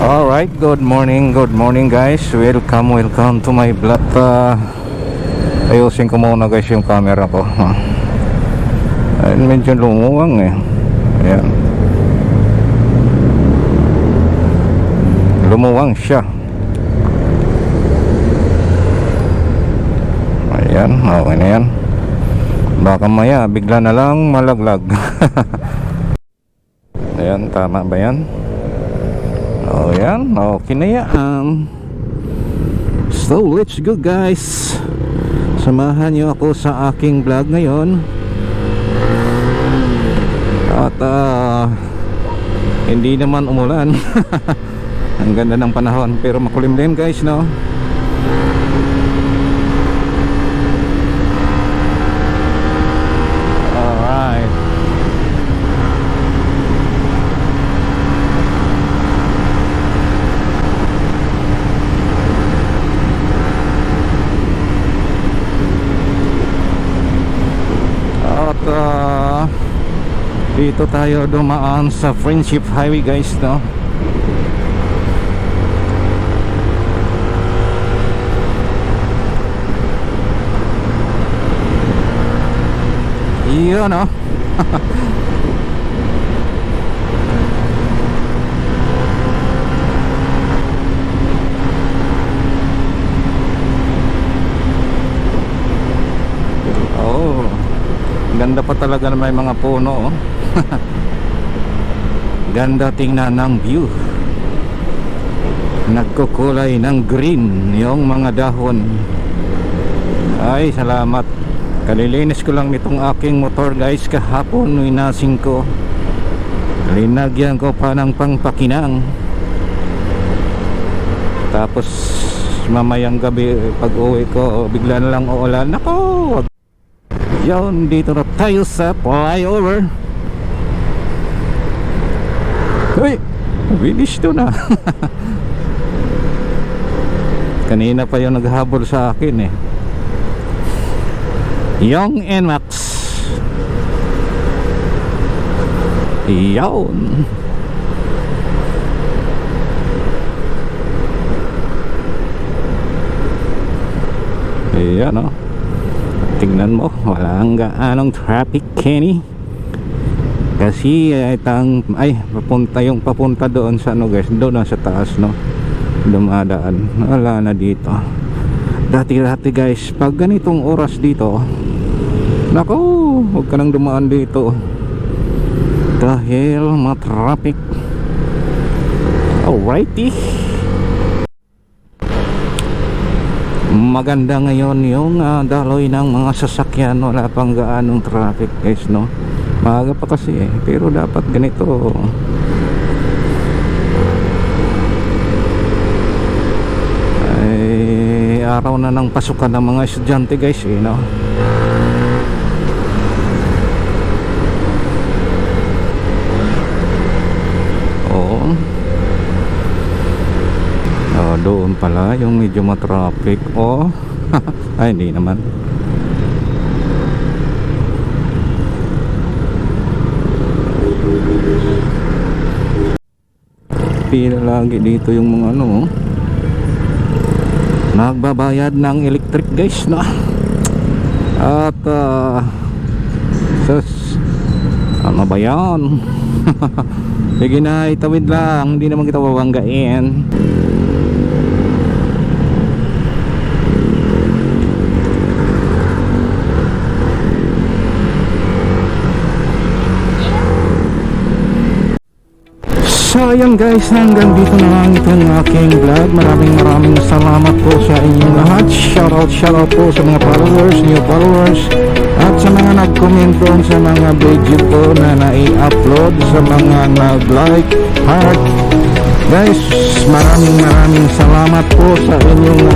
Alright, good morning guys. Welcome to my vlog. Ayusin ko muna guys yung camera ko. Ay, medyo lumuwang eh. Ayan. Lumuwang siya. Ayan, okay na yan. Baka maya, bigla na lang malaglag. Ayan, tama ba yan? Oh yan, okay na yan. So let's go guys. Samahan niyo ako sa aking vlog ngayon. At hindi naman umulan. Ang ganda ng panahon, pero makulimlim guys, no? Alright. Dito tayo dumaan sa Friendship Highway guys, no? Iyon, no? Oh, ganda pa talaga na may mga puno, oh. Ganda tingnan ng view. Nagkukulay ng green yung mga dahon. Ay, salamat. Kalilinis ko lang nitong aking motor guys kahapon, winasing ko. Linagyan ko pa ng pangpakinang. Tapos mamayang gabi pag uwi ko, bigla na lang uulan. Nako, yun, dito na tayo sa flyover. Uy, finish to na. Kanina pa yung naghabol sa akin eh. Yung NMAX. Yun. Ayan, oh. Tingnan mo, walang gaanong traffic, Kenny. Kasi papunta doon sa ano guys, doon sa taas, no, dumadaan. Wala na dito. Dati guys, pag ganitong oras dito, nako, huwag ka nang dumaan dito dahil matraffic. Alrighty, maganda ngayon yung daloy ng mga sasakyan. Wala pang gaanong traffic guys, no. Maaga pa kasi eh, pero dapat ganito. Ay, araw na ng pasukan ng mga estudyante guys, eh, no? Oo. Oh, doon pala yung medyo matraffic. Oh. Ay, hindi naman. Pila lagi dito yung mga ano, nagbabayad ng electric guys, no? At ano ba yan? Sige na, itawid lang, hindi naman kita babanggain. So ayan guys, hanggang dito na lang itong aking vlog. Maraming salamat po sa inyong lahat. Shoutout po sa mga followers, new followers, at sa mga nag-comment doon sa mga video ko na nai-upload, sa mga nag-like, heart. Guys, maraming salamat po sa inyong